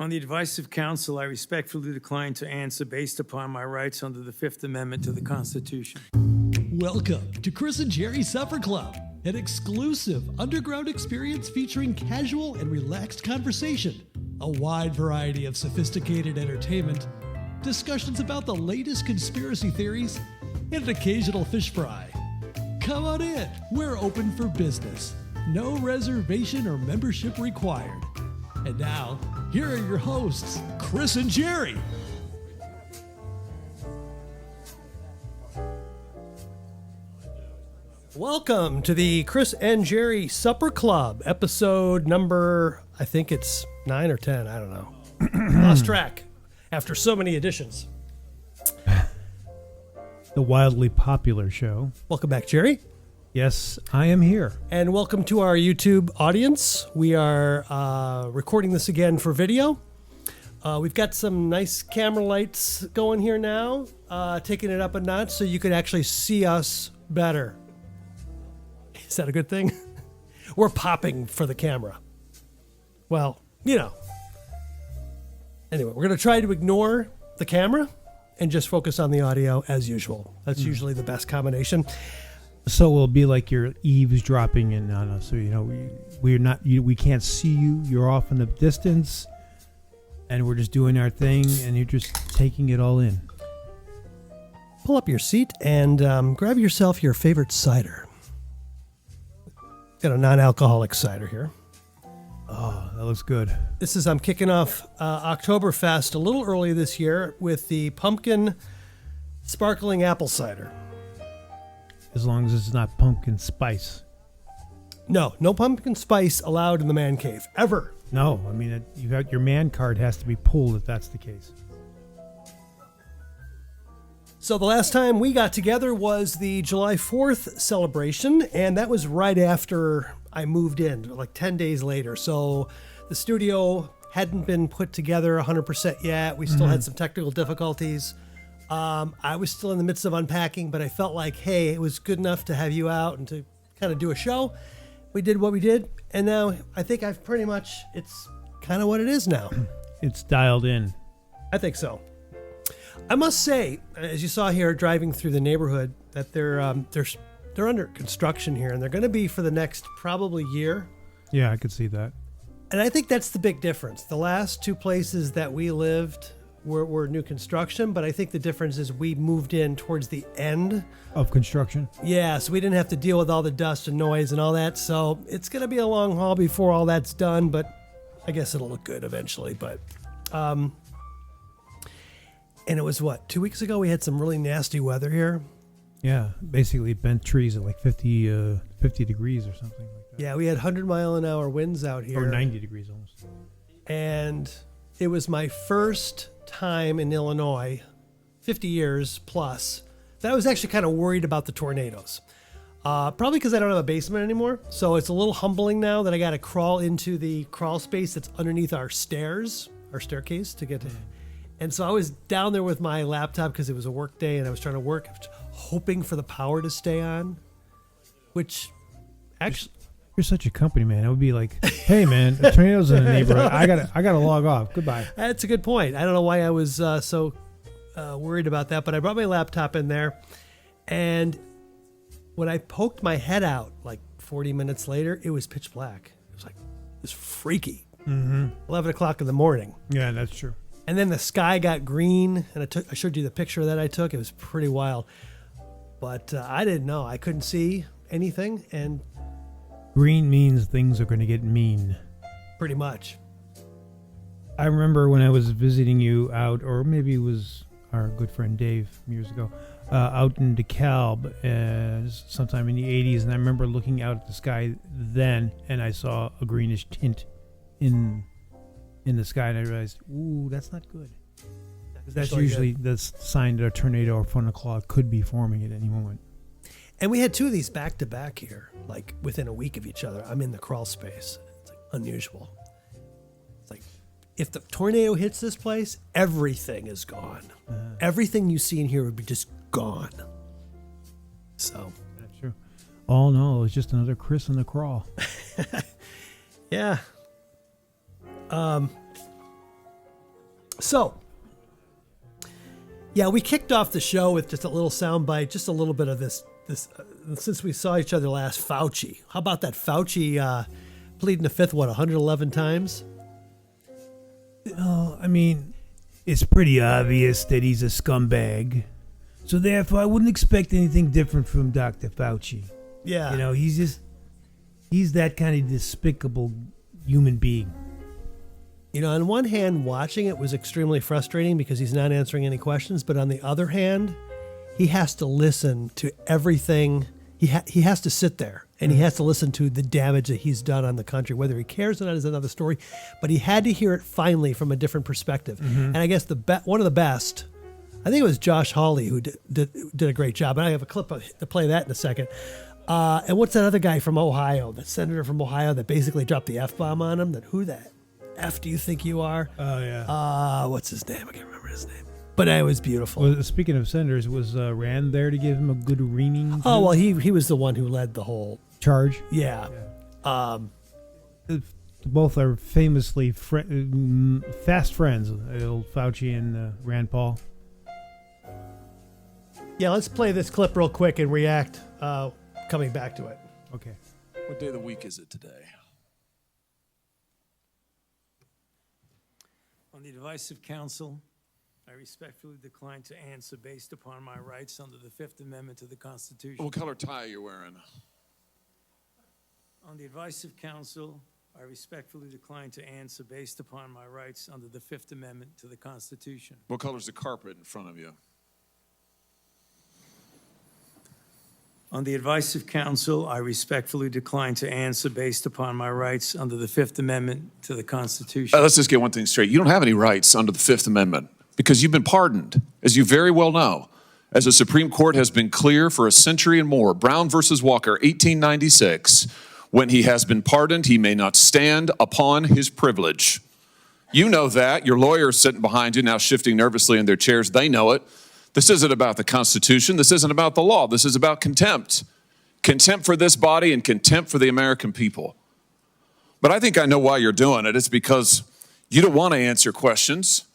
On the advice of counsel, I respectfully decline to answer based upon my rights under the Fifth Amendment to the Constitution. Welcome to Chris and Jerry Supper Club, an exclusive underground experience featuring casual and relaxed conversation, a wide variety of sophisticated entertainment, discussions about the latest conspiracy theories, and an occasional fish fry. Come on in, we're open for business. No reservation or membership required. And now, here are your hosts, Chris and Jerry. Welcome to the Chris and Jerry Supper Club, episode number, I think it's 9 or 10, I don't know. Lost track after so many editions. The wildly popular show. Welcome back, Jerry. Yes, I am here. And welcome to our YouTube audience. We are recording this again for video. We've got some nice camera lights going here now, taking it up a notch so you can actually see us better. Is that a good thing? We're popping for the camera. Well, you know. Anyway, we're going to try to ignore the camera and just focus on the audio as usual. That's usually the best combination. So we'll be like you're eavesdropping in on us. So, you know, we can't see you. You're off in the distance, and we're just doing our thing, and you're just taking it all in. Pull up your seat and grab yourself your favorite cider. Got a non-alcoholic cider here. Oh, that looks good. I'm kicking off Oktoberfest a little early this year with the pumpkin sparkling apple cider. As long as it's not pumpkin spice. No pumpkin spice allowed in the man cave, ever. No, I mean, your man card has to be pulled if that's the case. So the last time we got together was the July 4th celebration, and that was right after I moved in, like 10 days later. So the studio hadn't been put together 100% yet. We still had some technical difficulties. I was still in the midst of unpacking, but I felt like, hey, it was good enough to have you out and to kind of do a show. We did what we did, and now I think it's kind of what it is now. It's dialed in. I think so. I must say, as you saw here driving through the neighborhood, that they're under construction here, and they're going to be for the next probably year. Yeah, I could see that. And I think that's the big difference. The last two places that we lived were new construction, but I think the difference is we moved in towards the end of construction. Yeah, so we didn't have to deal with all the dust and noise and all that. So it's going to be a long haul before all that's done, but I guess it'll look good eventually. But and it was 2 weeks ago we had some really nasty weather here. Yeah, basically bent trees at like 50 degrees or something like that. Yeah, we had 100-mile-an-hour winds out here. Or 90 degrees almost. And it was my first time in Illinois, 50 years plus, that I was actually kind of worried about the tornadoes. Probably because I don't have a basement anymore. So it's a little humbling now that I got to crawl into the crawl space that's underneath our staircase to get to. And so I was down there with my laptop because it was a work day and I was trying to work, hoping for the power to stay on, which actually... You're such a company man. It would be like, hey man, a tornado's in the neighborhood. I gotta log off. Goodbye. That's a good point. I don't know why I was so worried about that, but I brought my laptop in there, and when I poked my head out, like 40 minutes later, it was pitch black. It was freaky. 11 o'clock in the morning. Yeah, that's true. And then the sky got green, and I showed you the picture that I took. It was pretty wild, but I didn't know. I couldn't see anything, and green means things are going to get mean. Pretty much. I remember when I was visiting you out, or maybe it was our good friend Dave years ago, out in DeKalb sometime in the 80s, and I remember looking out at the sky then, and I saw a greenish tint in the sky, and I realized, ooh, that's not good. That's usually the sign that a tornado or thundercloud could be forming at any moment. And we had two of these back to back here, like within a week of each other. I'm in the crawl space. It's like unusual. It's like if the tornado hits this place, everything is gone. Everything you see in here would be just gone. So that's true. Oh no, it's just another Chris in the crawl. Yeah. So, yeah, we kicked off the show with just a little soundbite, just a little bit of this. Since we saw each other last, Fauci. How about that Fauci pleading the fifth, 111 times? I mean, it's pretty obvious that he's a scumbag. So therefore, I wouldn't expect anything different from Dr. Fauci. Yeah. You know, he's that kind of despicable human being. You know, on one hand, watching it was extremely frustrating because he's not answering any questions. But on the other hand, he has to listen to everything. He has to sit there and he has to listen to the damage that he's done on the country. Whether he cares or not is another story. But he had to hear it finally from a different perspective. And I guess one of the best, I think it was Josh Hawley who did a great job. And I have a clip to play that in a second. And what's that other guy from Ohio, the senator from Ohio that basically dropped the F-bomb on him? Who that F do you think you are? Oh, yeah. What's his name? I can't remember his name. But it was beautiful. Well, speaking of senators, was Rand there to give him a good reaming? Oh, well, he was the one who led the whole charge. Yeah. Both are famously fast friends, old Fauci and Rand Paul. Yeah, let's play this clip real quick and react coming back to it. Okay. What day of the week is it today? On the advice of counsel, I respectfully decline to answer based upon my rights under the Fifth Amendment to the Constitution. What color tie are you wearing? On the advice of counsel, I respectfully decline to answer based upon my rights under the Fifth Amendment to the Constitution. What color's the carpet in front of you? On the advice of counsel, I respectfully decline to answer based upon my rights under the Fifth Amendment to the Constitution. Let's just get one thing straight. You don't have any rights under the Fifth Amendment because you've been pardoned, as you very well know. As the Supreme Court has been clear for a century and more, Brown versus Walker, 1896, when he has been pardoned, he may not stand upon his privilege. You know that. Your lawyers sitting behind you now shifting nervously in their chairs. They know it. This isn't about the Constitution. This isn't about the law. This is about contempt. Contempt for this body and contempt for the American people. But I think I know why you're doing it. It's because you don't want to answer questions.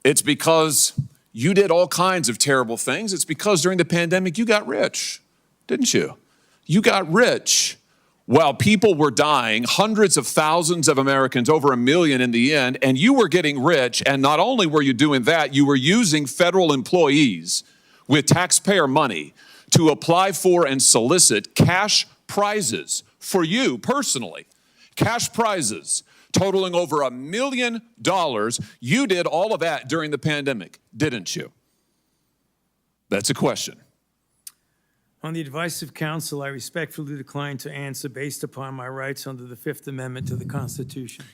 It's because you did all kinds of terrible things. It's because during the pandemic you got rich, didn't you? You got rich while people were dying, hundreds of thousands of Americans, over 1 million in the end, and you were getting rich. And not only were you doing that, you were using federal employees with taxpayer money to apply for and solicit cash prizes for you personally. Cash prizes totaling over $1 million. You did all of that during the pandemic, didn't you? That's a question. On the advice of counsel, I respectfully decline to answer based upon my rights under the Fifth Amendment to the Constitution.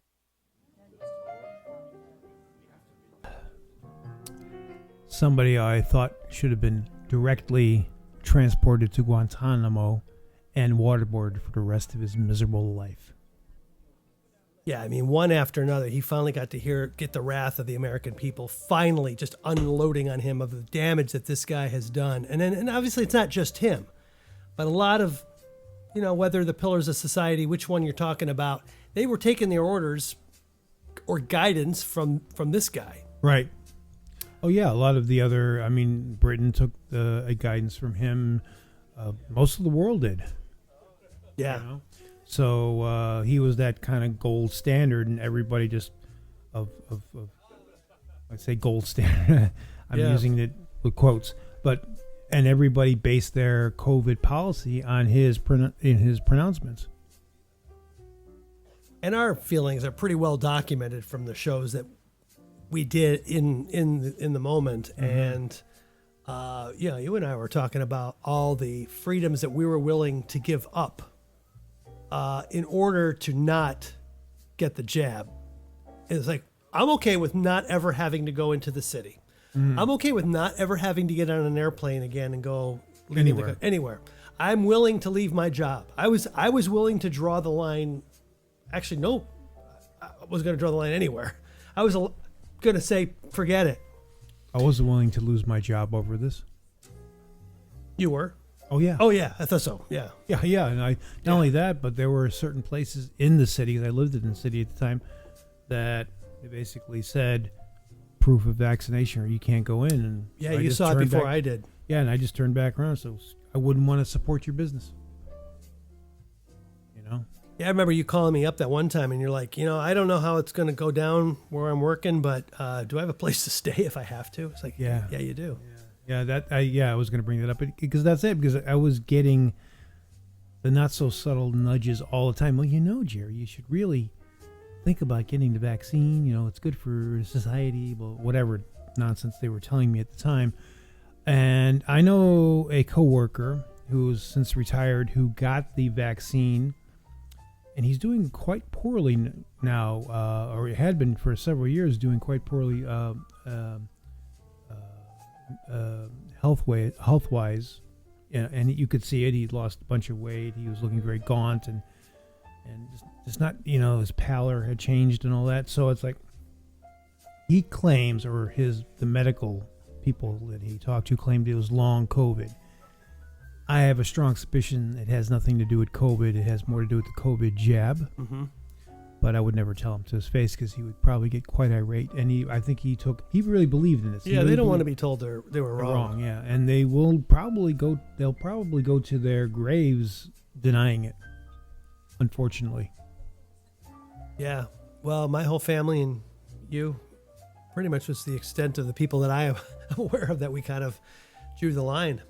Somebody I thought should have been directly transported to Guantanamo and waterboarded for the rest of his miserable life. Yeah, I mean, one after another, he finally got to get the wrath of the American people, finally just unloading on him of the damage that this guy has done. And obviously it's not just him, but a lot of, whether the pillars of society, which one you're talking about, they were taking their orders or guidance from this guy. Right. Oh, yeah, a lot of the other, Britain took a guidance from him. Most of the world did. Yeah. So he was that kind of gold standard, and everybody just I say gold standard. I'm using it with quotes, and everybody based their COVID policy on his pronouncements. And our feelings are pretty well documented from the shows that we did in the moment, and you and I were talking about all the freedoms that we were willing to give up in order to not get the jab. It's like, I'm okay with not ever having to go into the city. I'm okay with not ever having to get on an airplane again and go anywhere. I'm willing to leave my job. I was willing to draw the line. Actually, no, I was going to draw the line anywhere. I was going to say, forget it. I wasn't willing to lose my job over this. You were? Oh, yeah. Oh, yeah. I thought so. Yeah. Yeah. And not only that, but there were certain places in the city, because I lived in the city at the time, that they basically said, proof of vaccination or you can't go in. And Yeah, so I you just saw it turned before back- I did. Yeah, and I just turned back around, so I wouldn't want to support your business. You know? Yeah, I remember you calling me up that one time, and you're like, I don't know how it's going to go down where I'm working, but do I have a place to stay if I have to? It's like, Yeah. yeah, you do. Yeah, I was going to bring that up because that's it. Because I was getting the not so subtle nudges all the time. Well, Jerry, you should really think about getting the vaccine. It's good for society. Well, whatever nonsense they were telling me at the time. And I know a coworker who's since retired who got the vaccine, and he's doing quite poorly now, or had been for several years doing quite poorly health-wise. And you could see it. He lost a bunch of weight. He was looking very gaunt and just not, his pallor had changed and all that. So it's like he claims, or the medical people that he talked to claimed it was long COVID. I have a strong suspicion it has nothing to do with COVID. It has more to do with the COVID jab. Mm-hmm. But I would never tell him to his face because he would probably get quite irate. And I think he really believed in this. Yeah, they don't want to be told they were wrong. Yeah, and they will probably go. They'll probably go to their graves denying it. Unfortunately. Yeah. Well, my whole family and you, pretty much was the extent of the people that I am aware of that we kind of drew the line.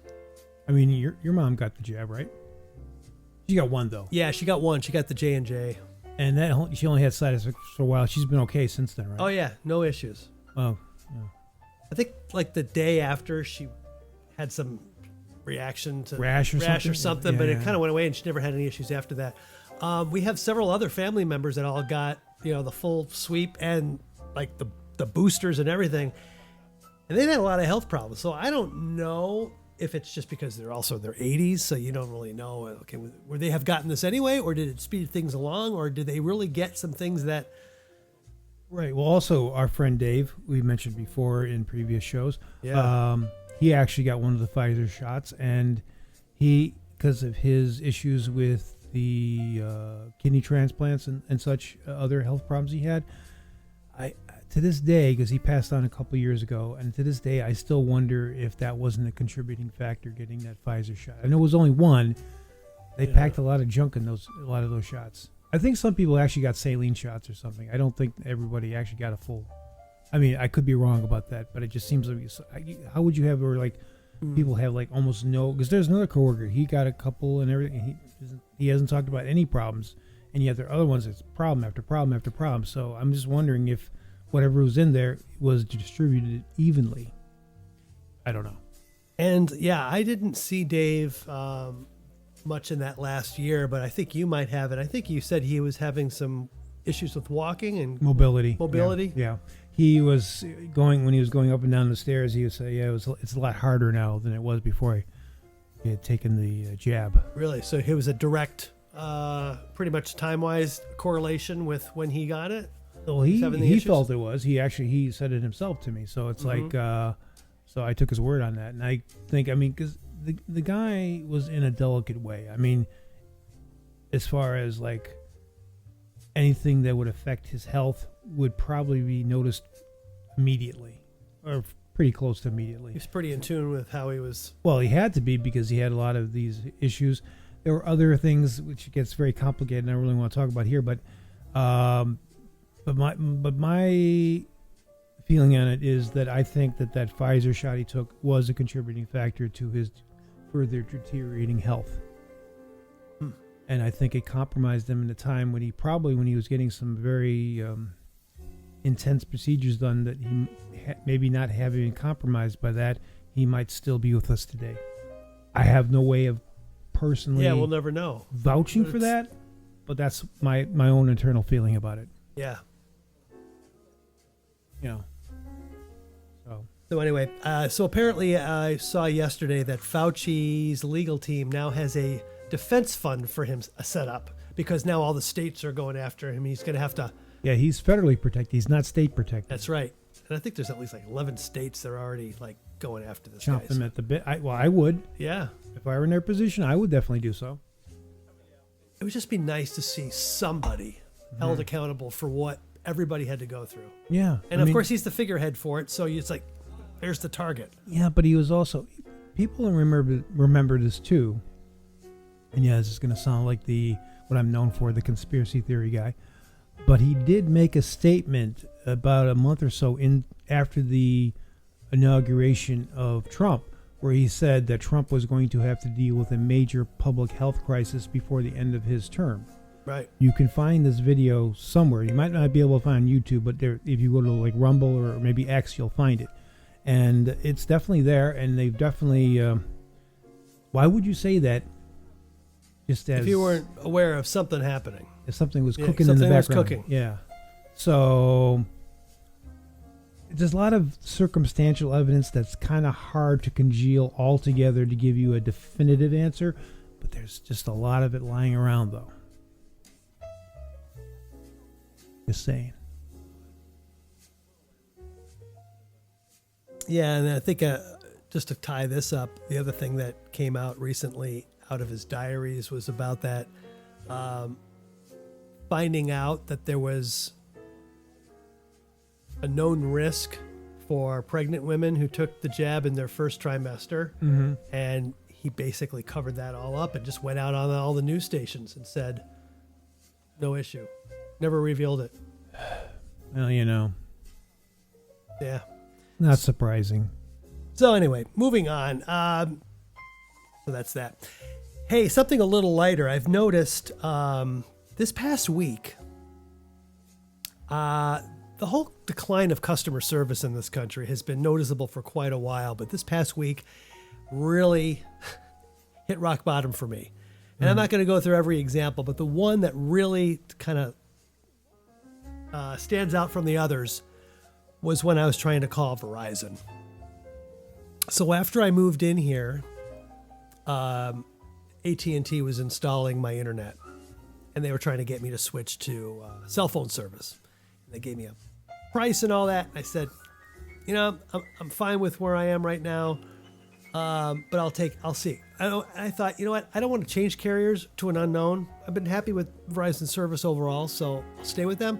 I mean, your mom got the jab, right? She got one though. Yeah, she got one. She got the J&J. And she only had side effects for a while. She's been okay since then, right? Oh yeah, no issues. Oh, yeah. I think like the day after she had some reaction to Rash or something? but it Yeah. kind of went away, and she never had any issues after that. We have several other family members that all got the full sweep and like the boosters and everything, and they've had a lot of health problems. So I don't know if it's just because they're also in their 80s, so you don't really know. Okay, would they have gotten this anyway, or did it speed things along, or did they really get some things that? Right. Well, also our friend Dave, we mentioned before in previous shows. Yeah. He actually got one of the Pfizer shots, and because of his issues with the kidney transplants and such other health problems he had, to this day, because he passed on a couple years ago, and to this day, I still wonder if that wasn't a contributing factor getting that Pfizer shot. I know it was only one. They packed a lot of junk in a lot of those shots. I think some people actually got saline shots or something. I don't think everybody actually got a full. I mean, I could be wrong about that, but it just seems like how would you have, or like people have like almost no? Because there's another coworker, he got a couple and everything. He hasn't talked about any problems, and yet there are other ones that's problem after problem after problem. So I'm just wondering if whatever was in there was distributed evenly. I don't know. And yeah, I didn't see Dave much in that last year, but I think you might have it. I think you said he was having some issues with walking and Mobility. Yeah. He was when he was going up and down the stairs, he would say, it's a lot harder now than it was before he had taken the jab. Really? So it was a direct, pretty much time-wise correlation with when he got it? Well, he felt it was. He said it himself to me. So it's like, so I took his word on that. And I think, because the guy was in a delicate way. I mean, as far as like anything that would affect his health would probably be noticed immediately, or pretty close to immediately. He was pretty in tune with how he was. Well, he had to be, because he had a lot of these issues. There were other things which gets very complicated, and I don't really want to talk about here, but my feeling on it is that I think that Pfizer shot he took was a contributing factor to his further deteriorating health. And I think it compromised him in a time when he was getting some very intense procedures done, that he maybe not having been compromised by that, he might still be with us today. I have no way of personally we'll never know. vouching for that, but that's my own internal feeling about it. Yeah. So anyway, so apparently I saw yesterday that Fauci's legal team now has a defense fund for him set up, because now all the states are going after him. He's going to have to. Yeah, he's federally protected. He's not state protected. That's right. And I think there's at least like 11 states that are already like going after this Chomp guy. them at the bit. I would. Yeah. If I were in their position, I would definitely do so. It would just be nice to see somebody held accountable for what everybody had to go through. Yeah. And of course, he's the figurehead for it. So it's like, there's the target. Yeah, but he was also, people remember this too. And yeah, this is going to sound like what I'm known for, the conspiracy theory guy. But he did make a statement about a month or so after the inauguration of Trump, where he said that Trump was going to have to deal with a major public health crisis before the end of his term. Right. You can find this video somewhere. You might not be able to find it on YouTube, but if you go to like Rumble or maybe X, you'll find it. And it's definitely there, and they've definitely... why would you say that? Just as... If you weren't aware of something happening. If something was cooking in the background. Something was cooking. Yeah. So... There's a lot of circumstantial evidence that's kind of hard to congeal all together to give you a definitive answer, but there's just a lot of it lying around, though. Just saying. Yeah, and I think just to tie this up, the other thing that came out recently out of his diaries was about that finding out that there was a known risk for pregnant women who took the jab in their first trimester. Mm-hmm. And he basically covered that all up and just went out on all the news stations and said, no issue. Never revealed it. Well, you know. Yeah. Not surprising. So anyway, moving on. So that's that. Hey, something a little lighter. I've noticed this past week, the whole decline of customer service in this country has been noticeable for quite a while, but this past week really hit rock bottom for me. And I'm not going to go through every example, but the one that really kind of stands out from the others was when I was trying to call Verizon. So after I moved in here, AT&T was installing my internet, and they were trying to get me to switch to cell phone service. They gave me a price and all that. I said, I'm fine with where I am right now, but I'll see. I thought, you know what? I don't want to change carriers to an unknown. I've been happy with Verizon service overall, so I'll stay with them.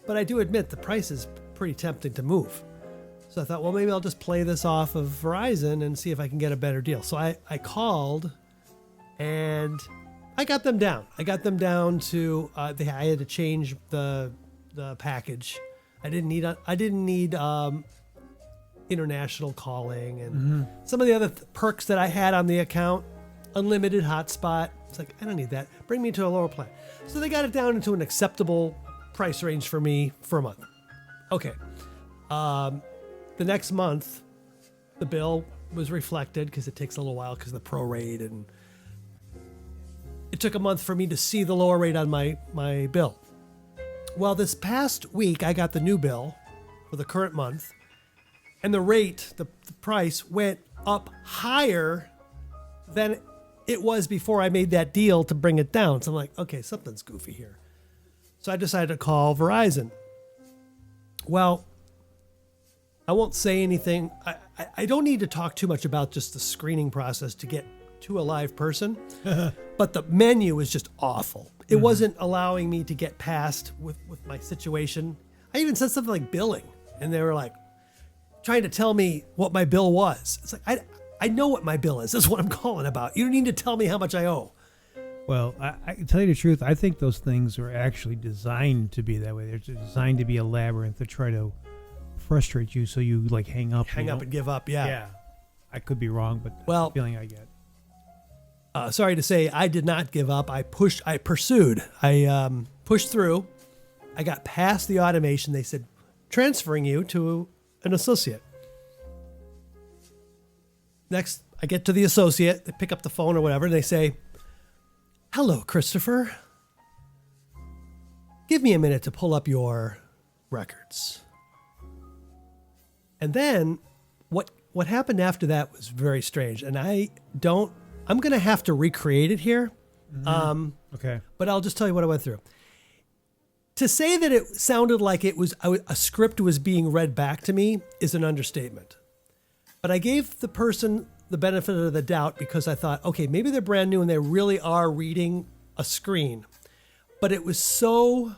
But I do admit the price is pretty tempting to move. So I thought, well, maybe I'll just play this off of Verizon and see if I can get a better deal. So I called, and I got them down. I got them down to I had to change the package. I didn't need international calling and some of the other perks that I had on the account. Unlimited hotspot. It's like, I don't need that. Bring me to a lower plan. So they got it down into an acceptable price range for me for a month. Okay. The next month, the bill was reflected because it takes a little while because of the prorate, and it took a month for me to see the lower rate on my bill. Well, this past week, I got the new bill for the current month, and the rate, the price, went up higher than it was before I made that deal to bring it down. So I'm like, okay, something's goofy here. So I decided to call Verizon. Well, I won't say anything. I don't need to talk too much about just the screening process to get to a live person, but the menu was just awful. It wasn't allowing me to get past with my situation. I even said something like billing, and they were like trying to tell me what my bill was. It's like, I know what my bill is. That's what I'm calling about. You don't need to tell me how much I owe. Well, I can tell you the truth. I think those things are actually designed to be that way. They're designed to be a labyrinth to try to frustrate you, so you like hang up And give up. Yeah. I could be wrong, but well, that's the feeling I get. Sorry to say, I did not give up. I pursued. I pushed through. I got past the automation. They said, transferring you to an associate. Next, I get to the associate. They pick up the phone or whatever, and they say, hello, Christopher. Give me a minute to pull up your records. And then what happened after that was very strange. And I'm going to have to recreate it here. Okay. But I'll just tell you what I went through. To say that it sounded like it was a script was being read back to me is an understatement. But I gave the person the benefit of the doubt because I thought, okay, maybe they're brand new and they really are reading a screen. But it was so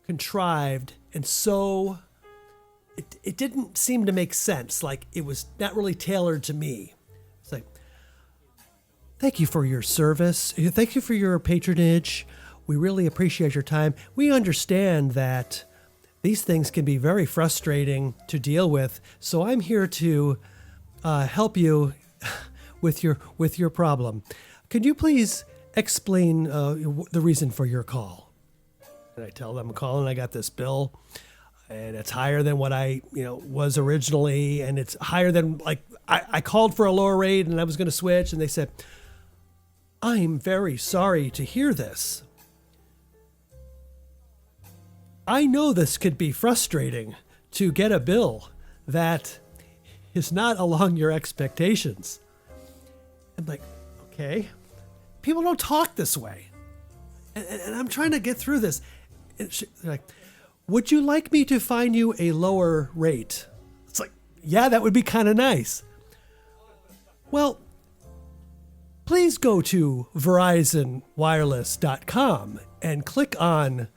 contrived and so it didn't seem to make sense. Like it was not really tailored to me. It's like, thank you for your service. Thank you for your patronage. We really appreciate your time. We understand that these things can be very frustrating to deal with. So I'm here to help you with your problem. Could you please explain the reason for your call? And I tell them I'm calling. I got this bill, and it's higher than what I was originally, and it's higher than I called for a lower rate, and I was going to switch, and they said, "I'm very sorry to hear this. I know this could be frustrating to get a bill that is not along your expectations." I'm like, okay, people don't talk this way. And I'm trying to get through this. And they're like, would you like me to find you a lower rate? It's like, yeah, that would be kind of nice. Well, please go to VerizonWireless.com and click on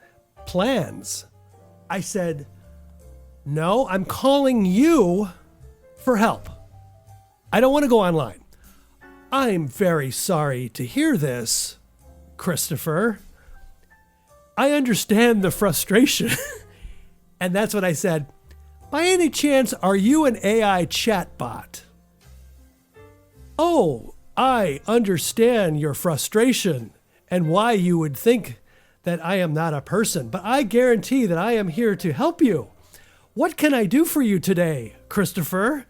plans. I said, no, I'm calling you for help. I don't want to go online. I'm very sorry to hear this, Christopher. I understand the frustration. And that's what I said. By any chance, are you an AI chatbot? Oh, I understand your frustration and why you would think that I am not a person, but I guarantee that I am here to help you. What can I do for you today, Christopher?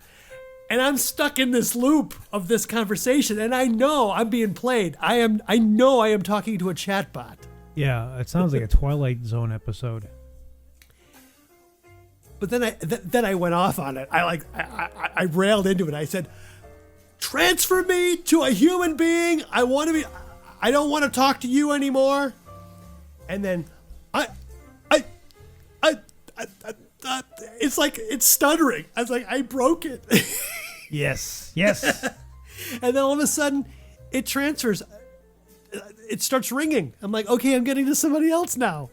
And I'm stuck in this loop of this conversation, and I know I'm being played. I know I am talking to a chatbot. Yeah, it sounds like a Twilight Zone episode. But then I went off on it. I railed into it. I said, transfer me to a human being. I don't want to talk to you anymore. And then it's like it's stuttering. I was like, I broke it. Yes. And then all of a sudden it transfers. It starts ringing. I'm like, okay, I'm getting to somebody else now.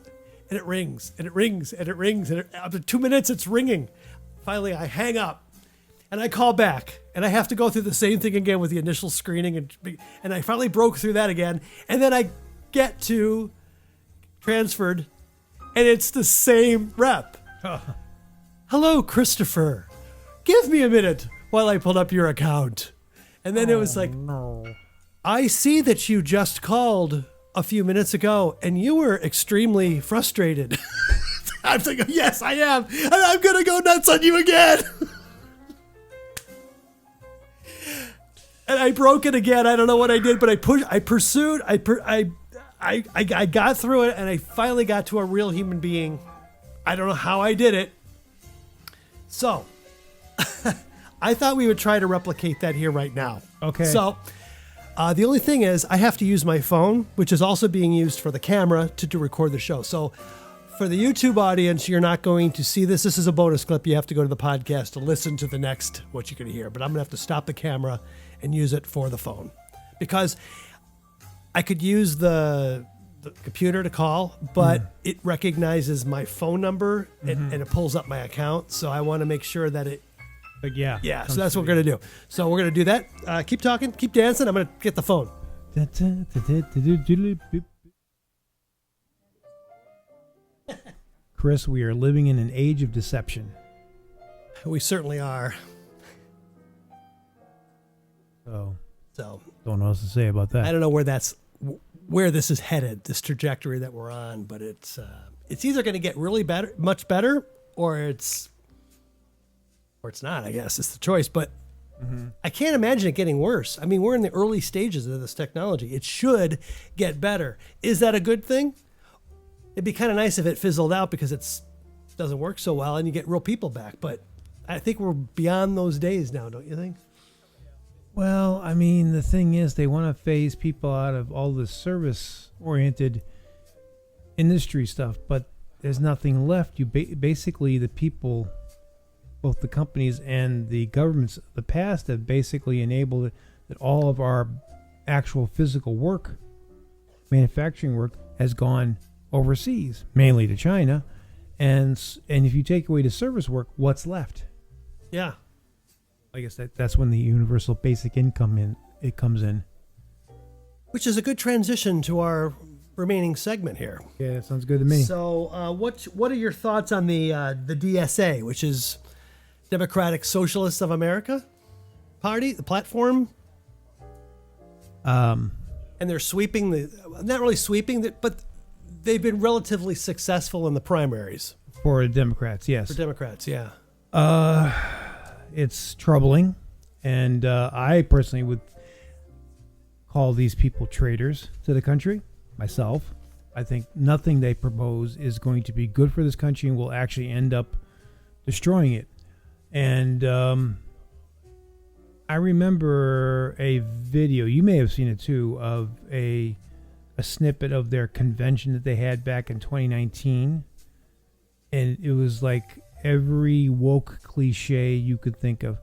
And it rings and it rings and it rings. And after 2 minutes, it's ringing. Finally, I hang up and I call back. And I have to go through the same thing again with the initial screening. And I finally broke through that again. And then I get to transferred. And it's the same rep. Hello, Christopher. Give me a minute while I pull up your account. And then it was like, no. I see that you just called a few minutes ago and you were extremely frustrated. I'm thinking, yes, I am. And I'm going to go nuts on you again. And I broke it again. I don't know what I did, but I pursued, I got through it, and I finally got to a real human being. I don't know how I did it. So, I thought we would try to replicate that here right now. Okay. So, the only thing is I have to use my phone, which is also being used for the camera to record the show. So, for the YouTube audience, you're not going to see this. This is a bonus clip. You have to go to the podcast to listen to the next, what you're going to hear. But I'm going to have to stop the camera and use it for the phone. Because I could use the computer to call, but it recognizes my phone number and it pulls up my account. So I want to make sure that it... But yeah. Yeah, so that's what we're going to do. So we're going to do that. Keep talking, keep dancing. I'm going to get the phone. Chris, we are living in an age of deception. We certainly are. So, So don't know what to say about that. I don't know where this is headed, this trajectory that we're on, but it's either going to get really better, much better, or it's not. I guess it's the choice. But I can't imagine it getting worse. I mean, we're in the early stages of this technology. It should get better. Is that a good thing? It'd be kind of nice if it fizzled out because it doesn't work so well and you get real people back. But I think we're beyond those days now, don't you think? Well, I mean, the thing is, they want to phase people out of all the service-oriented industry stuff, but there's nothing left. You basically, the people, both the companies and the governments of the past, have basically enabled that all of our actual physical work, manufacturing work, has gone overseas, mainly to China, And if you take away the service work, what's left? Yeah. I guess that's when the universal basic income comes in. Which is a good transition to our remaining segment here. Yeah, that sounds good to me. So, what are your thoughts on the DSA, which is Democratic Socialists of America Party, the platform? And they're not really sweeping, but they've been relatively successful in the primaries. For the Democrats, yes. For Democrats, yeah. It's troubling, and I personally would call these people traitors to the country. Myself, I think nothing they propose is going to be good for this country and will actually end up destroying it. And I remember a video, you may have seen it too, of a snippet of their convention that they had back in 2019, and it was like every woke cliche you could think of.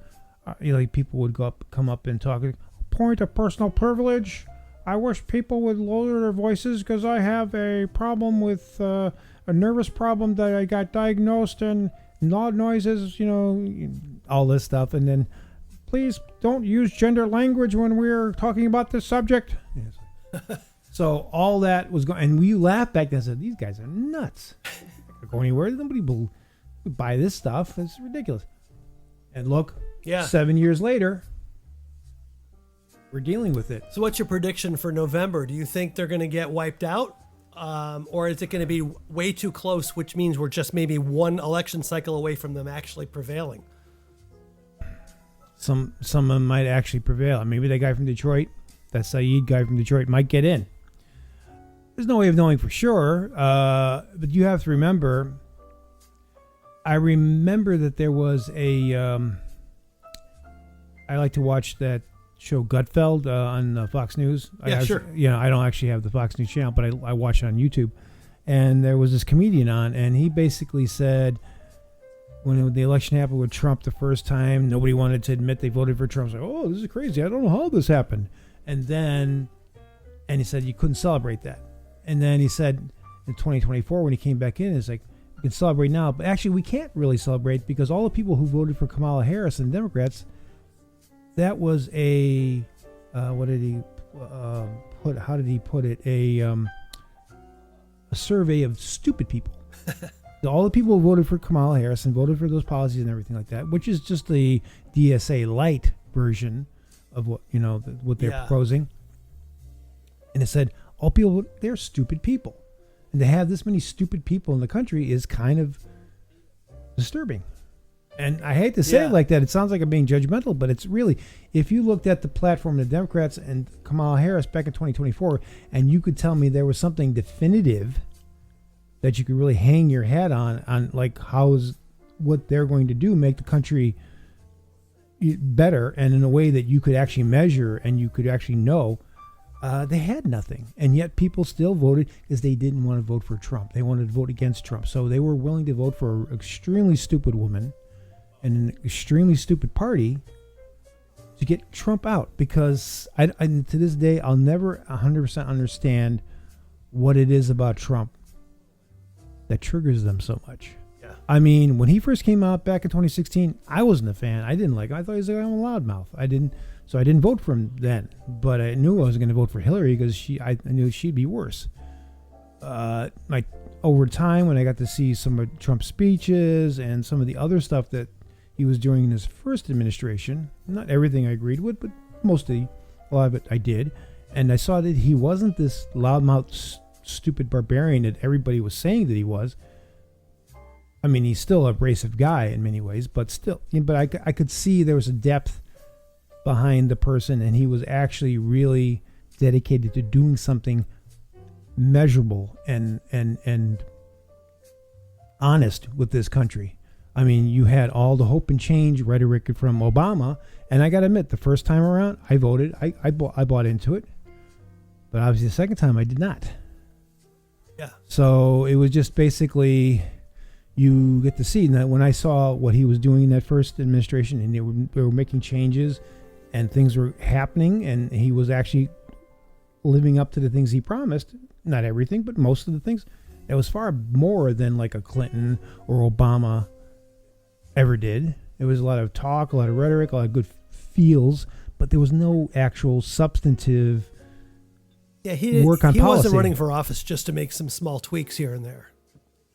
Like people would come up and talk, point of personal privilege. I wish people would lower their voices because I have a problem with a nervous problem that I got diagnosed, and loud noises, all this stuff. And then, please don't use gender language when we're talking about this subject. So all that was going, and we laughed back then and said, these guys are nuts. They're going anywhere. Nobody will buy this stuff. It's ridiculous. And look, 7 years later, we're dealing with it. So what's your prediction for November? Do you think they're going to get wiped out? Or is it going to be way too close, which means we're just maybe one election cycle away from them actually prevailing? Some of them might actually prevail. Maybe that guy from Detroit, that Saeed guy from Detroit, might get in. There's no way of knowing for sure, but you have to remember, I remember that there was I like to watch that show Gutfeld on Fox News. Sure. I don't actually have the Fox News channel, but I watch it on YouTube. And there was this comedian on, and he basically said when the election happened with Trump the first time, nobody wanted to admit they voted for Trump. It's like, oh, this is crazy. I don't know how this happened. And he said you couldn't celebrate that. And then he said in 2024 when he came back in, it's like, we can celebrate now, but actually we can't really celebrate because all the people who voted for Kamala Harris and Democrats, that was what did he put? How did he put it? A survey of stupid people. All the people who voted for Kamala Harris and voted for those policies and everything like that, which is just the DSA light version of what they're proposing. And it said all people, they're stupid people, and to have this many stupid people in the country is kind of disturbing. And I hate to say it like that. It sounds like I'm being judgmental, but it's really, if you looked at the platform of the Democrats and Kamala Harris back in 2024, and you could tell me there was something definitive that you could really hang your hat on like what they're going to do, make the country better, and in a way that you could actually measure and you could actually know, they had nothing. And yet people still voted because they didn't want to vote for Trump. They wanted to vote against Trump. So they were willing to vote for an extremely stupid woman and an extremely stupid party to get Trump out, because I to this day, I'll never 100% understand what it is about Trump that triggers them so much. Yeah. I mean, when he first came out back in 2016, I wasn't a fan. I didn't like him. I thought he was a loudmouth. I didn't vote for him then, but I knew I was going to vote for Hillary because I knew she'd be worse. Over time, when I got to see some of Trump's speeches and some of the other stuff that he was doing in his first administration, not everything I agreed with, but a lot of it I did. And I saw that he wasn't this loudmouth, stupid barbarian that everybody was saying that he was. I mean, he's still an abrasive guy in many ways, but I could see there was a depth behind the person, and he was actually really dedicated to doing something measurable and honest with this country. I mean, you had all the hope and change rhetoric from Obama, and I got to admit, the first time around, I voted. I bought into it, but obviously the second time I did not. Yeah. So it was just basically, you get to see that when I saw what he was doing in that first administration, and they were making changes, and things were happening, and he was actually living up to the things he promised. Not everything, but most of the things. It was far more than like a Clinton or Obama ever did. It was a lot of talk, a lot of rhetoric, a lot of good feels, but there was no actual substantive work on he policy. wasn't running for office just to make some small tweaks here and there.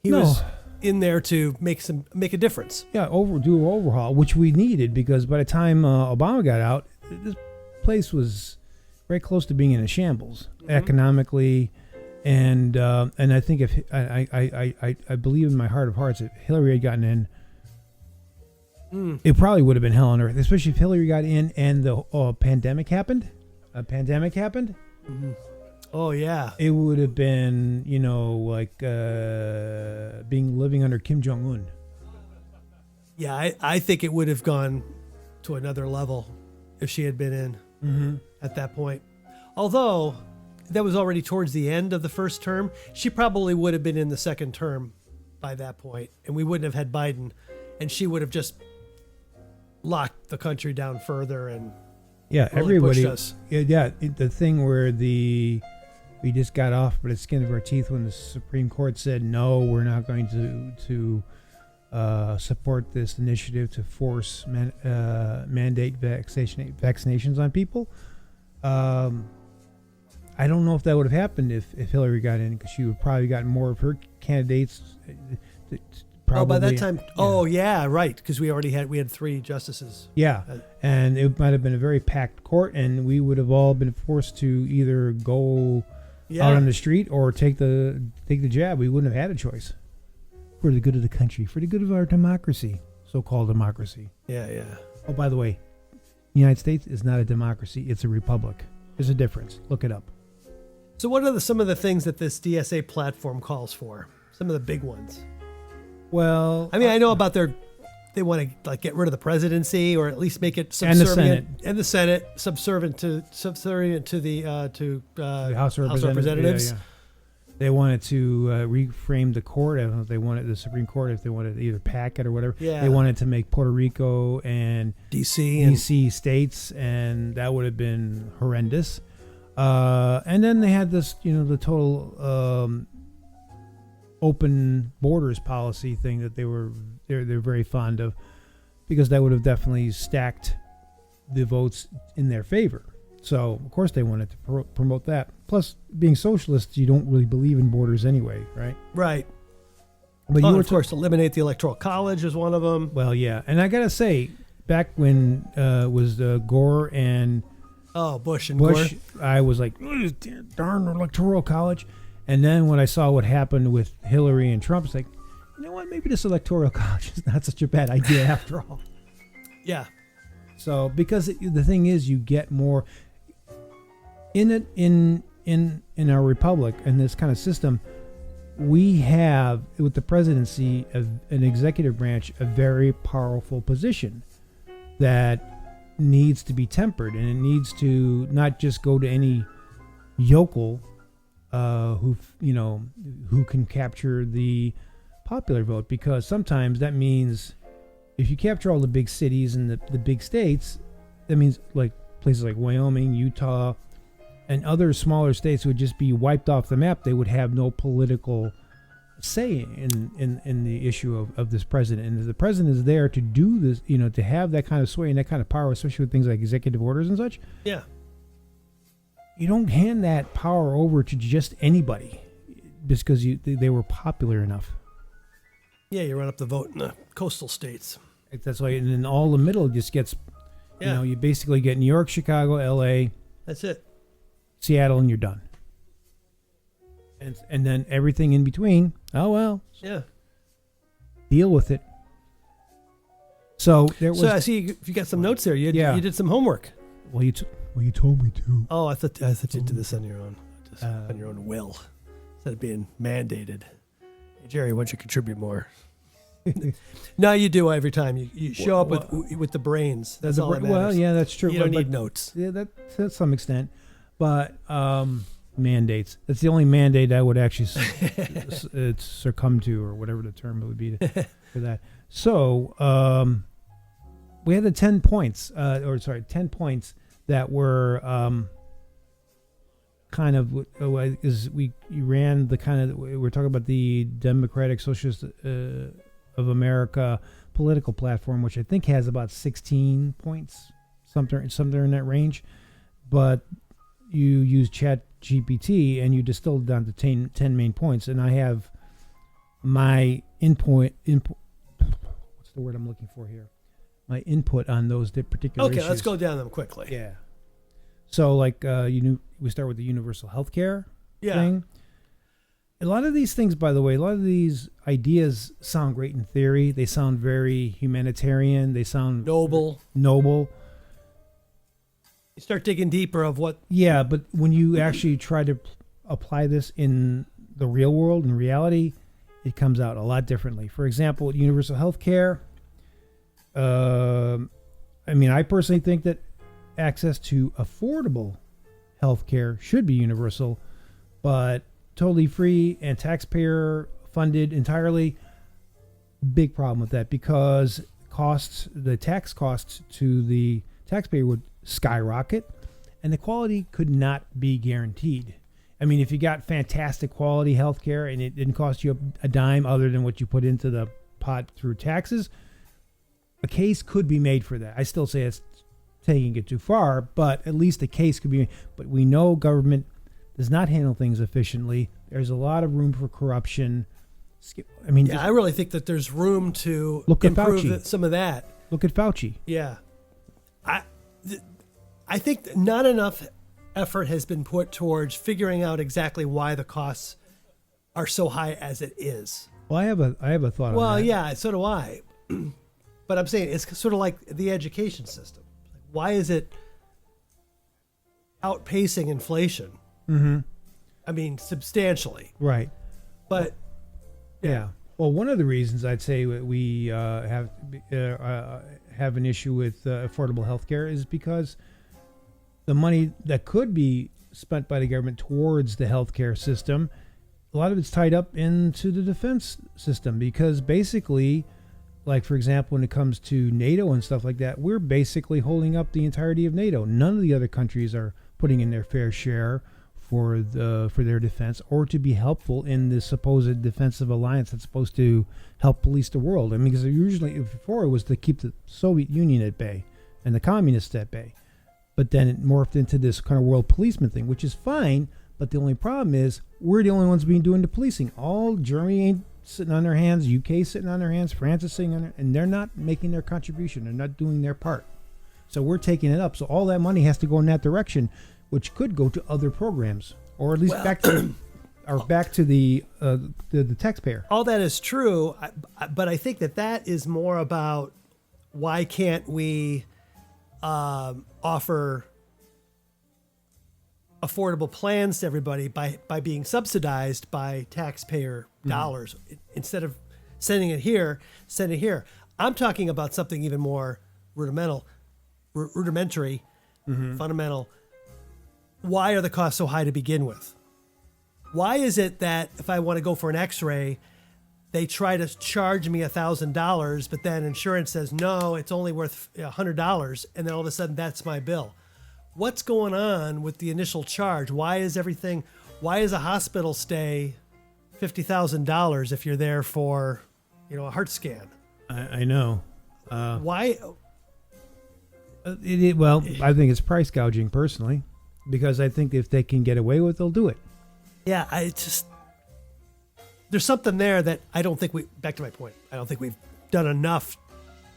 He No. was in there to make a difference. Yeah, do an overhaul, which we needed, because by the time Obama got out, this place was very close to being in a shambles economically, and I think if I believe in my heart of hearts that Hillary had gotten in, it probably would have been hell on earth, especially if Hillary got in and the pandemic happened. A pandemic happened. Oh yeah, It would have been, like living under Kim Jong-un. yeah. I think it would have gone to another level if she had been in at that point. Although that was already towards the end of the first term, she probably would have been in the second term by that point, and we wouldn't have had Biden, and she would have just locked the country down further and Yeah, really everybody. pushed us. The thing where we just got off by the skin of our teeth when the Supreme Court said no, we're not going to support this initiative to force mandate vaccinations on people. I don't know if that would have happened if Hillary got in, because she would probably gotten more of her candidates. Probably, by that time, yeah. right, because we had 3 justices. Yeah, and it might have been a very packed court, and we would have all been forced to either go out on the street or take the jab. We wouldn't have had a choice. For the good of the country, for the good of our democracy, so-called democracy. Yeah. Oh, by the way, the United States is not a democracy; it's a republic. There's a difference. Look it up. So what are some of the things that this DSA platform calls for? Some of the big ones. Well, I mean, I know about they want to get rid of the presidency, or at least make it subservient, and the Senate subservient to the House of Representatives. Yeah. They wanted to reframe the court. I don't know if they wanted the Supreme Court, if they wanted to either pack it or whatever. Yeah. They wanted to make Puerto Rico and DC states, and that would have been horrendous. And then they had this, the total open borders policy thing that they're very fond of, because that would have definitely stacked the votes in their favor. So of course they wanted to promote that. Plus, being socialists, you don't really believe in borders anyway, right? Right. But of course, eliminate the Electoral College is one of them. Well, yeah, and I gotta say, back when was Gore and Bush, Gore, Gore. I was like, darn Electoral College. And then when I saw what happened with Hillary and Trump, it's like, you know what? Maybe this Electoral College is not such a bad idea after all. Yeah. So, because the thing is, you get more in our republic, in this kind of system, we have, with the presidency, an executive branch, a very powerful position that needs to be tempered, and it needs to not just go to any yokel who can capture the popular vote, because sometimes that means if you capture all the big cities and the big states, that means like places like Wyoming, Utah, and other smaller states would just be wiped off the map. They would have no political say in the issue of this president. And the president is there to do this, to have that kind of sway and that kind of power, especially with things like executive orders and such. Yeah. You don't hand that power over to just anybody just because they were popular enough. Yeah, you run up the vote in the coastal states. That's why, and then all the middle just gets, you basically get New York, Chicago, L.A. That's it. Seattle, and you're done. And then everything in between, oh well. Yeah. Deal with it. So there was. So I see you got some notes there. You did some homework. Well, you told me to. Oh, I thought you did this on your own, just on your own will, instead of being mandated. Hey, Jerry, why don't you contribute more? No, you do every time. You show up with the brains. That's all that matters. Well, yeah, that's true. You don't need notes. Yeah, that to some extent, but mandates. That's the only mandate I would actually succumb to, or whatever the term would be for that. So we had the 10 points, 10 points that were kind of is you ran the kind of, we're talking about the Democratic Socialist of America political platform, which I think has about 16 points, something in that range. But you use Chat GPT and you distilled it down to 10 main points. And I have my input. What's the word I'm looking for here? My input on those particular issues. Okay, let's go down them quickly. Yeah. So like we start with the universal health care thing. A lot of these things, by the way, a lot of these ideas sound great in theory. They sound very humanitarian. They sound noble. You start digging deeper of what. Yeah, but when you actually try to apply this in the real world, in reality, it comes out a lot differently. For example, universal health care. I personally think that access to affordable health care should be universal, but totally free and taxpayer funded entirely, big problem with that, because the tax costs to the taxpayer would skyrocket and the quality could not be guaranteed. I mean, if you got fantastic quality health care and it didn't cost you a dime other than what you put into the pot through taxes, a case could be made for that. I still say it's taking it too far, but at least a case could be made. But we know government does not handle things efficiently. There's a lot of room for corruption. I really think that there's room to look at improve Fauci. some of that. Look at Fauci. Yeah. I think not enough effort has been put towards figuring out exactly why the costs are so high as it is. Well, I have a thought on that. Well, yeah, so do I. But I'm saying it's sort of like the education system. Why is it outpacing inflation? Mm-hmm. I mean, substantially. Right. But yeah. Well, one of the reasons I'd say we have an issue with affordable health care is because the money that could be spent by the government towards the healthcare system, a lot of it's tied up into the defense system, because basically, like, for example, when it comes to NATO and stuff like that, we're basically holding up the entirety of NATO. None of the other countries are putting in their fair share for their defense or to be helpful in the supposed defensive alliance that's supposed to help police the world. I mean, because usually before it was to keep the Soviet Union at bay and the communists at bay. But then it morphed into this kind of world policeman thing, which is fine. But the only problem is we're the only ones doing the policing. All Germany ain't sitting on their hands, UK sitting on their hands, France is sitting on their, and they're not making their contribution. They're not doing their part. So we're taking it up. So all that money has to go in that direction, which could go to other programs, or at least back to the taxpayer. All that is true, but I think that is more about why can't we offer affordable plans to everybody by being subsidized by taxpayer dollars instead of sending it here. I'm talking about something even more rudimentary, fundamental. Why are the costs so high to begin with? Why is it that if I want to go for an X-ray, they try to charge me $1,000, but then insurance says, no, it's only worth $100, and then all of a sudden that's my bill? What's going on with the initial charge? Why is a hospital stay $50,000 if you're there for, a heart scan? I know. Why? Well, I think it's price gouging personally, because I think if they can get away with it, they'll do it. Yeah, there's something there that I don't think back to my point, I don't think we've done enough,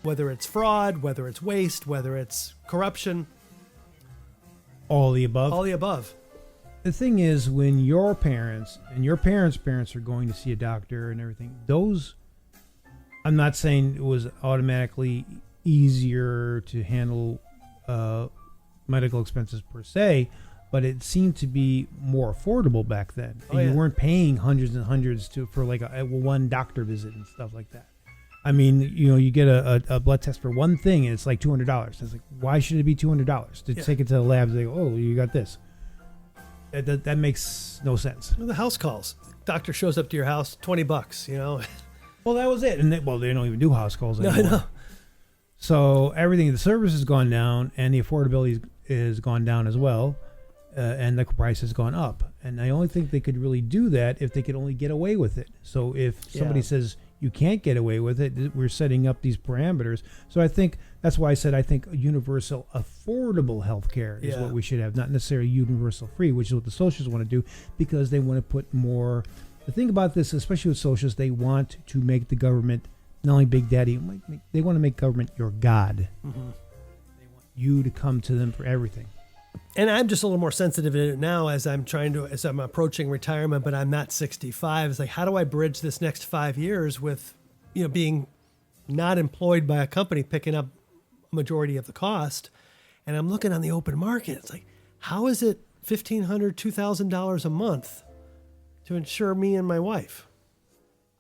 whether it's fraud, whether it's waste, whether it's corruption. All the above? All the above. The thing is, when your parents and your parents' parents are going to see a doctor and everything, I'm not saying it was automatically easier to handle medical expenses per se, but it seemed to be more affordable back then. And you weren't paying hundreds and hundreds for like a one doctor visit and stuff like that. I mean, you get a blood test for one thing and it's like $200. It's like, why should it be $200 to take it to the labs? They go, oh, you got this. That makes no sense. Well, the house calls. Doctor shows up to your house, $20. Well, that was it. And they don't even do house calls anymore. No, I know. So everything, the service has gone down and the affordability has gone down as well. and the price has gone up. And I only think they could really do that if they could only get away with it. So if somebody says you can't get away with it, we're setting up these parameters. So I think that's why I said I think universal affordable health care is what we should have, not necessarily universal free, which is what the socialists want to do, because they want to put more. The thing about this, especially with socialists, they want to make the government not only Big Daddy, they want to make government your God. Mm-hmm. They want you to come to them for everything. And I'm just a little more sensitive to it now as I'm approaching retirement, but I'm not 65. It's like, how do I bridge this next 5 years with, being not employed by a company picking up a majority of the cost? And I'm looking on the open market. It's like, how is it $1,500, $2,000 a month to insure me and my wife?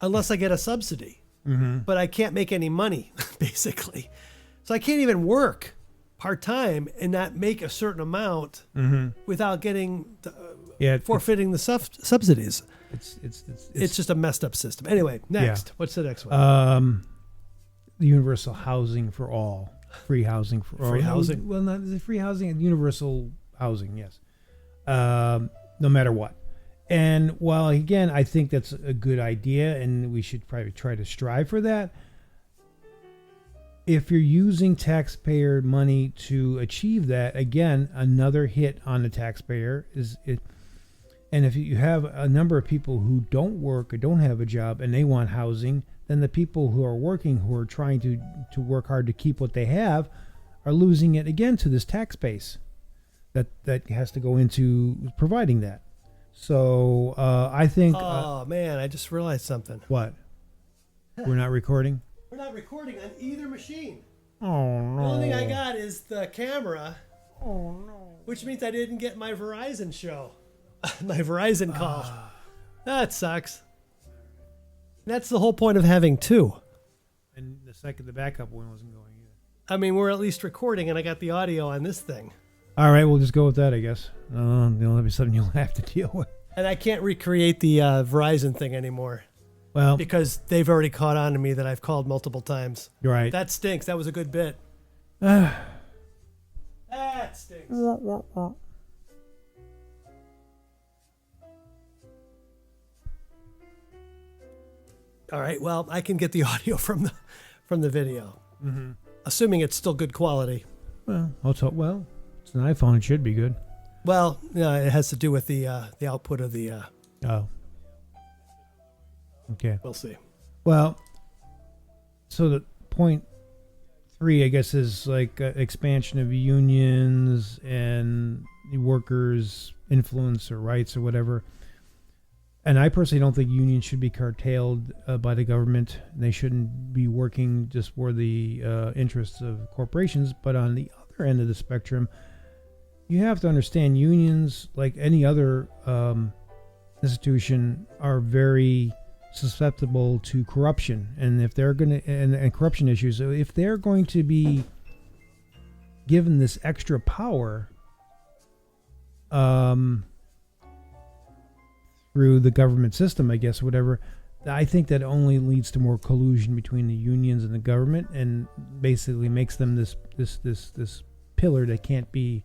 Unless I get a subsidy. Mm-hmm. But I can't make any money, basically. So I can't even work part-time and not make a certain amount without getting forfeiting the subsidies. It's just a messed up system. Anyway, next. What's the next one? The universal housing for all. Free housing for all. Free housing? Well, not the free housing, universal housing, yes. No matter what. And while, again, I think that's a good idea and we should probably try to strive for that, if you're using taxpayer money to achieve that, again, another hit on the taxpayer is it. And if you have a number of people who don't work or don't have a job and they want housing, then the people who are working, who are trying to work hard to keep what they have, are losing it again to this tax base that has to go into providing that. So I think. Oh man, I just realized something. What? We're not recording? We're not recording on either machine. Oh no. The only thing I got is the camera. Oh no. Which means I didn't get my Verizon show. My Verizon call. That sucks. That's the whole point of having two. And the backup one wasn't going either. I mean, we're at least recording and I got the audio on this thing. All right, we'll just go with that, I guess. That'll be something you'll have to deal with. And I can't recreate the Verizon thing anymore. Well, because they've already caught on to me that I've called multiple times. You're right. That stinks. That was a good bit. That stinks. All right. Well, I can get the audio from the video, assuming it's still good quality. Well, it's an iPhone. It should be good. Well, it has to do with the output of the. Oh. Okay. We'll see. Well, so the point 3, I guess, is like expansion of unions and the workers' influence or rights or whatever. And I personally don't think unions should be curtailed by the government. They shouldn't be working just for the interests of corporations. But on the other end of the spectrum, you have to understand unions, like any other institution, are very susceptible to corruption, and if they're going to and corruption issues, if they're going to be given this extra power through the government system, I guess, whatever, I think that only leads to more collusion between the unions and the government, and basically makes them this pillar that can't be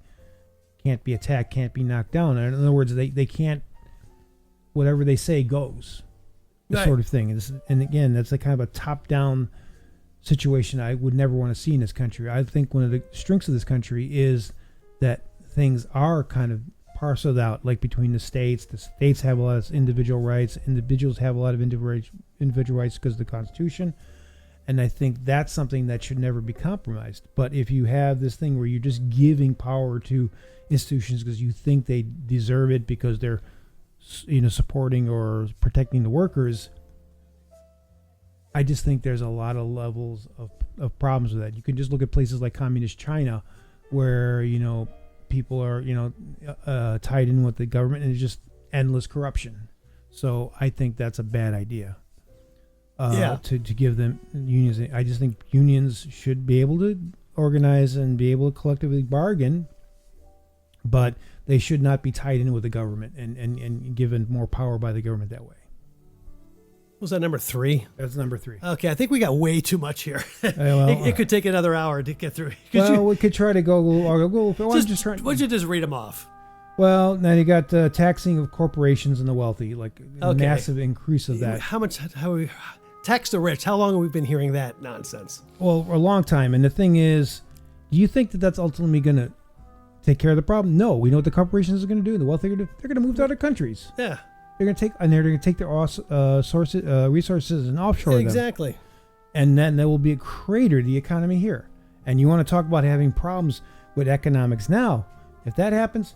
attacked, can't be knocked down. In other words, they can't, whatever they say goes. This sort of thing. And again, that's a kind of a top-down situation I would never want to see in this country. I think one of the strengths of this country is that things are kind of parceled out, like between the states. The states have a lot of individual rights. Individuals have a lot of individual rights because of the Constitution. And I think that's something that should never be compromised. But if you have this thing where you're just giving power to institutions because you think they deserve it because they're supporting or protecting the workers, I just think there's a lot of levels of problems with that. You can just look at places like communist China, where people are tied in with the government, and it's just endless corruption. So I think that's a bad idea. To give them unions. I just think unions should be able to organize and be able to collectively bargain, but they should not be tied in with the government and given more power by the government that way. Was that number 3? That's number 3. Okay, I think we got way too much here. It could take another hour to get through. We could try to go. Why don't you just read them off? Well, now you got taxing of corporations and the wealthy, like a Okay. massive increase of that. How we tax the rich? How long have we been hearing that nonsense? Well, a long time. And the thing is, do you think that that's ultimately going to take care of the problem? No. We know what the corporations are going to do. The wealthy are going to do. They're going to move to other countries. Yeah, They're going to take their resources and offshore them. exactly. And then there will be a crater to the economy here. And you want to talk about having problems with economics now? If that happens,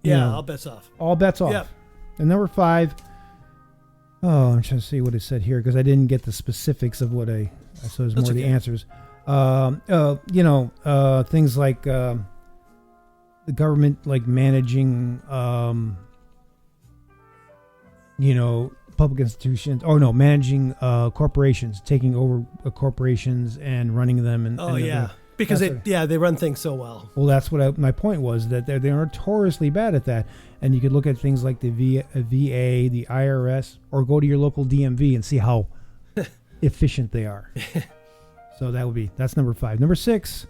you Yeah, know, all bets off. all bets off. Yep. And number 5. Oh, I'm trying to see what it said here because I didn't get the specifics of what so it's That's more the okay. answers. Things like the government like managing, public institutions. Oh no, managing corporations, taking over corporations and running them. And Yeah, because they run things so well. well, that's what my point was, that they're notoriously bad at that. And you could look at things like the VA, the IRS, or go to your local DMV and see how efficient they are. So that's number 5. Number 6.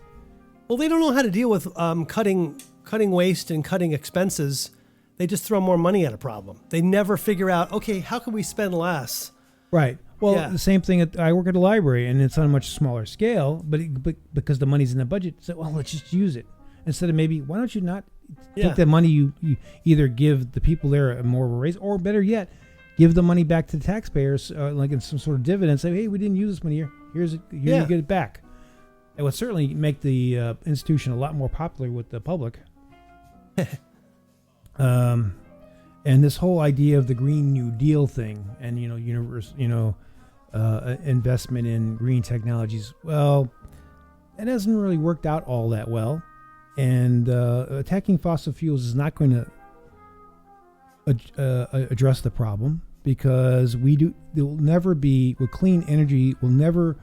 Well, they don't know how to deal with cutting waste and cutting expenses. They just throw more money at a problem. They never figure out, okay, how can we spend less? Right. Well, Yeah. the same thing. I work at a library, and it's on a much smaller scale, but because the money's in the budget, so well, let's just use it instead of maybe why don't you not take the money you either give the people there a more of a raise, or better yet, give the money back to the taxpayers, like in some sort of dividend. Say, hey, we didn't use this money here. You get it back. It would certainly make the institution a lot more popular with the public. And this whole idea of the Green New Deal thing, and investment in green technologies. Well, it hasn't really worked out all that well, and attacking fossil fuels is not going to address the problem, because clean energy will never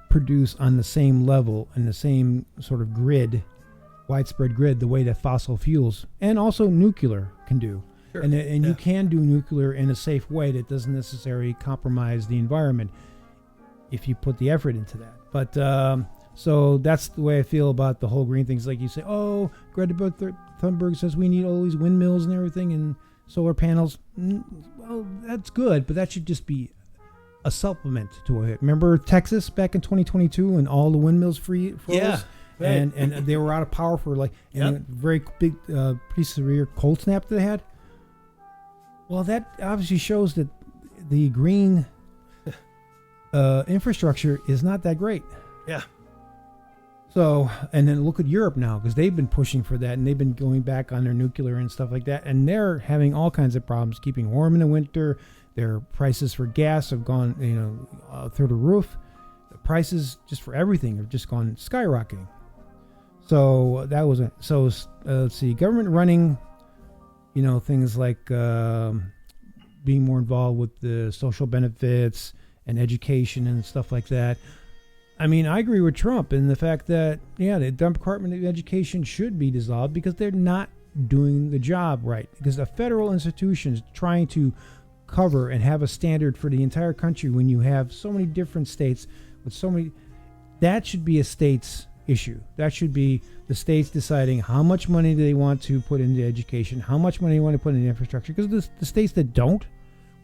produce on the same level and the same sort of widespread grid, the way that fossil fuels and also nuclear can do. Sure. And you can do nuclear in a safe way that doesn't necessarily compromise the environment if you put the effort into that. But so that's the way I feel about the whole green things. Like you say, oh, Greta Thunberg says we need all these windmills and everything and solar panels. Well, that's good, but that should just be a supplement to it. Remember Texas back in 2022 and all the windmills froze? Yeah. Right. And they were out of power for a very big, pretty severe cold snap that they had. Well, that obviously shows that the green infrastructure is not that great. Yeah. So, and then look at Europe now, because they've been pushing for that, and they've been going back on their nuclear and stuff like that, and they're having all kinds of problems keeping warm in the winter. Their prices for gas have gone, through the roof. The prices just for everything have just gone skyrocketing. So that was let's see, government running, things like being more involved with the social benefits and education and stuff like that. I mean, I agree with Trump in the fact that, the Department of Education should be dissolved because they're not doing the job right. Because a federal institution is trying to cover and have a standard for the entire country when you have so many different states with so many, that should be a state's issue. That should be the states deciding how much money do they want to put into education, how much money they want to put into infrastructure, because the states that don't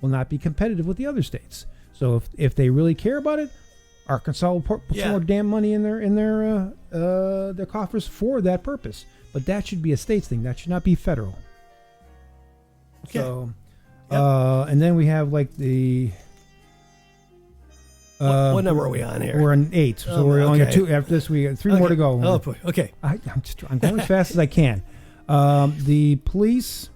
will not be competitive with the other states. So if they really care about it, Arkansas will put some more damn money in their coffers for that purpose. But that should be a states thing. That should not be federal. Okay. So, and then we have like the. What number are we on here? We're on 8, so we're only got 2. After this, we got 3 more to go. Oh boy. Okay. I'm going as fast as I can. The police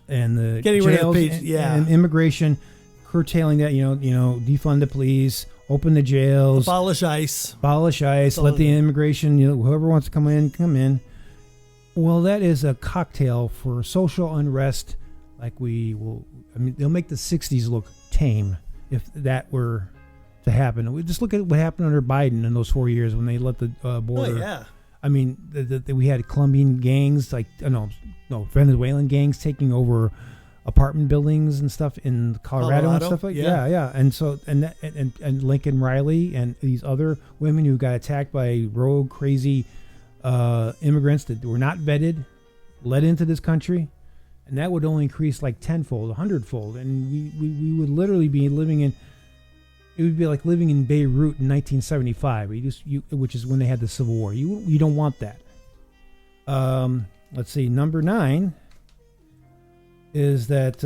and the Getting rid of jails and immigration, curtailing that. Defund the police, open the jails, Abolish ICE. Let the immigration. Whoever wants to come in. Well, that is a cocktail for social unrest. Like they'll make the '60s look tame if that were to happen. We just look at what happened under Biden in those 4 years when they let the border. Oh yeah. I mean, we had Colombian gangs, Venezuelan gangs taking over apartment buildings and stuff in Colorado and stuff like that. Yeah. And so and Lincoln Riley and these other women who got attacked by rogue, crazy immigrants that were not vetted, let into this country, and that would only increase like tenfold, 100-fold, and we would literally be living in. It would be like living in Beirut in 1975, which is when they had the Civil War. You don't want that. Let's see. Number 9 is that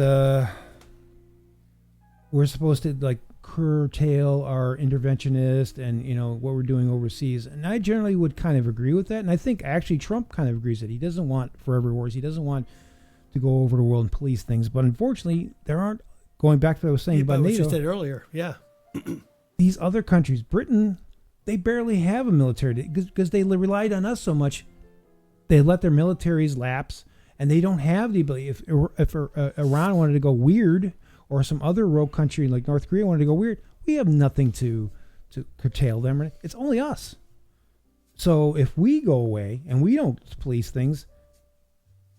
we're supposed to like curtail our interventionist and what we're doing overseas, and I generally would kind of agree with that, and I think actually Trump kind of agrees that he doesn't want forever wars. He doesn't want to go over the world and police things, but unfortunately there aren't. Going back to what I was saying about what NATO, you said earlier, yeah. These other countries, Britain, they barely have a military because they relied on us so much. They let their militaries lapse, and they don't have the ability. If Iran wanted to go weird, or some other rogue country like North Korea wanted to go weird, we have nothing to curtail them. It's only us. So if we go away and we don't police things,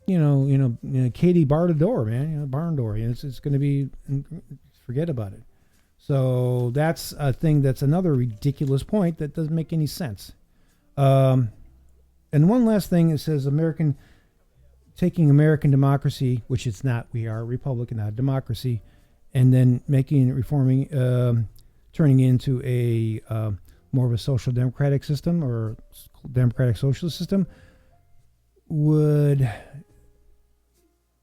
Katie barred the door, man. Barn door. It's going to be, forget about it. So that's a thing. That's another ridiculous point that doesn't make any sense. And one last thing, it says taking American democracy, which it's not. We are a republic, not a democracy, and then reforming, turning it into a more of a social democratic system or democratic socialist system would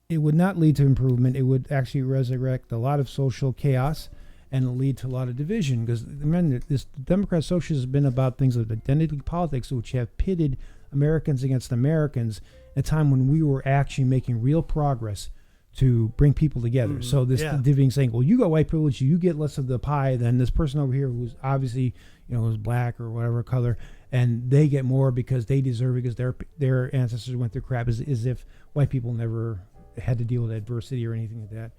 not lead to improvement. It would actually resurrect a lot of social chaos and lead to a lot of division. Because remember, this Democrat socialism has been about things like identity politics, which have pitted Americans against Americans at a time when we were actually making real progress to bring people together. Mm-hmm. So this division, saying, well, you got white privilege, you get less of the pie than this person over here who's obviously, is black or whatever color, and they get more because they deserve it because their ancestors went through crap, as if white people never had to deal with adversity or anything like that.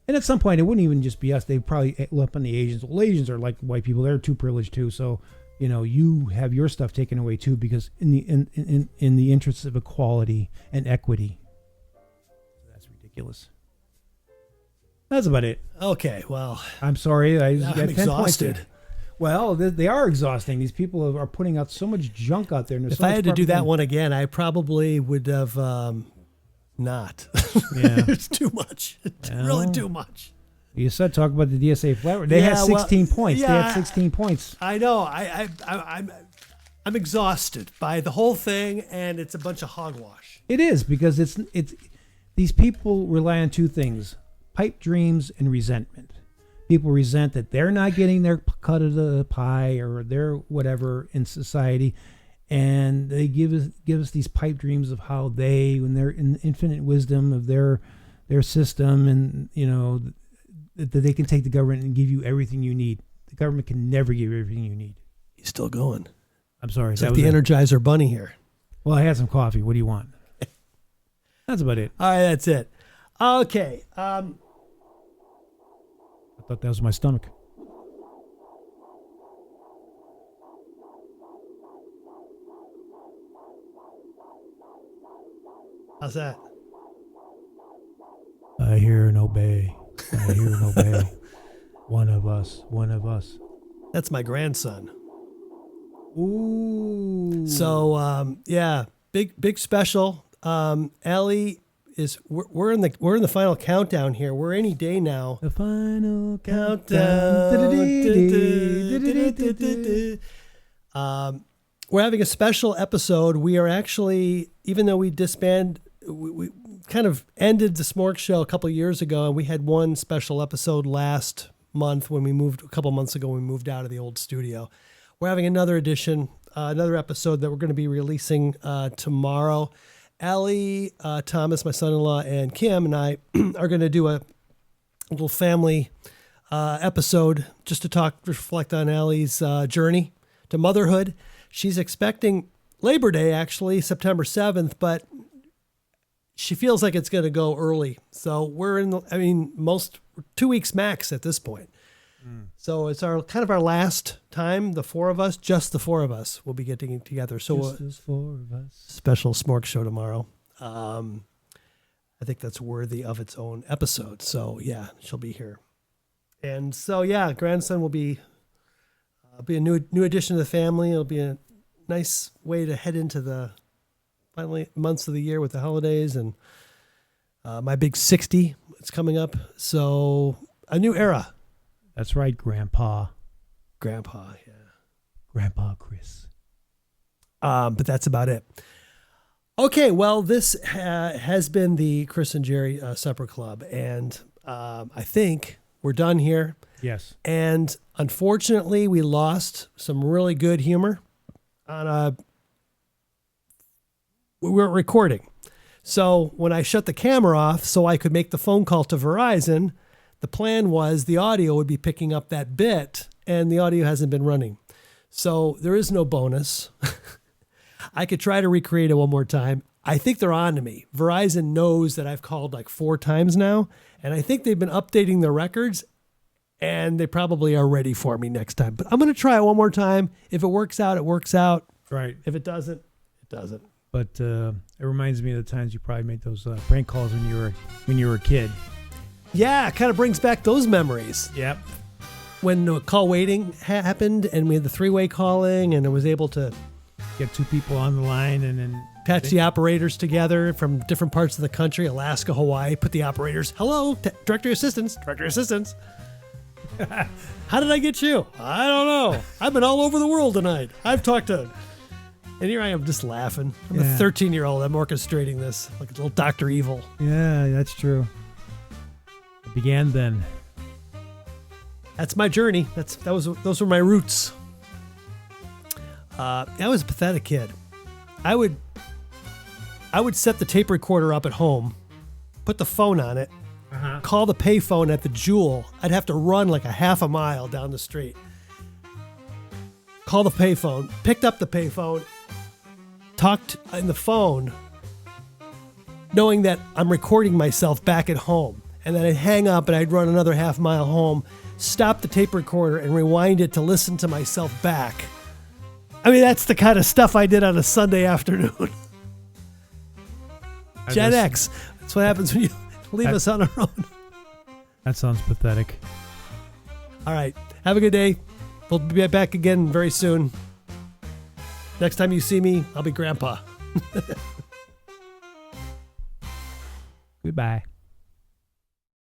And at some point, it wouldn't even just be us. They'd probably look on the Asians. Well, Asians are like white people. They're too privileged too. So, you have your stuff taken away too, because in the interests of equality and equity. That's ridiculous. That's about it. Okay, well, I'm sorry. I I'm got 10 exhausted. points. Well, they are exhausting. These people are putting out so much junk out there. And if I had to do that one again, I probably would have not. Yeah. It's too much. It's really too much. You said talk about the DSA flat. They had 16 points. Yeah, they had 16 points. I know. I'm exhausted by the whole thing, and it's a bunch of hogwash. It is, because it's these people rely on two things: pipe dreams and resentment. People resent that they're not getting their cut of the pie or their whatever in society, and they give us these pipe dreams of how they, when they're in infinite wisdom of their system, and that they can take the government and give you everything you need. The government can never give you everything you need. He's still going. I'm sorry. It's like the Energizer Bunny here. Well, I had some coffee. What do you want? That's about it. All right, that's it. Okay. I thought that was my stomach. How's that? I hear and obey. I hear and obey. One of us. One of us. That's my grandson. Ooh. So big special. Ellie is we're in the final countdown here. We're any day now. The final countdown. We're having a special episode. We are actually, even though we disbanded, we kind of ended the Smorg Show a couple of years ago, and we had one special episode last month when we moved, a couple months ago, when we moved out of the old studio. We're having another edition, another episode that we're going to be releasing tomorrow. Ellie, Thomas, my son-in-law, and Kim and I are going to do a little family episode just to reflect on Ellie's journey to motherhood. She's expecting Labor Day, actually, September 7th, but she feels like it's going to go early. So we're in 2 weeks max at this point. So it's our last time, the four of us, just the four of us will be getting together. So just four of us. Special Smorg Show tomorrow. I think that's worthy of its own episode. So yeah, she'll be here. And so yeah, grandson will be a new addition to the family. It'll be a nice way to head into the finally months of the year with the holidays and my big 60. It's coming up. So a new era. That's right, Grandpa. Grandpa, yeah. Grandpa Chris. But that's about it. Okay, well, this has been the Chris and Jerry Supper Club, and I think we're done here. Yes. And unfortunately, we lost some really good humor we weren't recording. So when I shut the camera off so I could make the phone call to Verizon, the plan was the audio would be picking up that bit, and the audio hasn't been running. So there is no bonus. I could try to recreate it one more time. I think they're on to me. Verizon knows that I've called like 4 times now, and I think they've been updating their records, and they probably are ready for me next time. But I'm going to try it one more time. If it works out, it works out. Right. If it doesn't, it doesn't. But it reminds me of the times you probably made those prank calls when you were a kid. Yeah, it kind of brings back those memories. Yep. When call waiting happened, and we had the 3-way calling, and I was able to Get 2 people on the line and then patch the operators together from different parts of the country, Alaska, Hawaii, put the operators, hello, directory assistants. How did I get you? I don't know. I've been all over the world tonight. I've talked to... And here I am just laughing. I'm a 13-year-old. I'm orchestrating this like a little Dr. Evil. Yeah, that's true. It began then. That's my journey. Those were my roots. I was a pathetic kid. I would set the tape recorder up at home, put the phone on it, call the payphone at the Jewel. I'd have to run like a half a mile down the street. Call the payphone, picked up the payphone, talked in the phone, knowing that I'm recording myself back at home. And then I'd hang up and I'd run another half mile home, stop the tape recorder and rewind it to listen to myself back. I mean, that's the kind of stuff I did on a Sunday afternoon. Gen X. That's what happens when you leave us on our own. That sounds pathetic. All right. Have a good day. We'll be back again very soon. Next time you see me, I'll be Grandpa. Goodbye.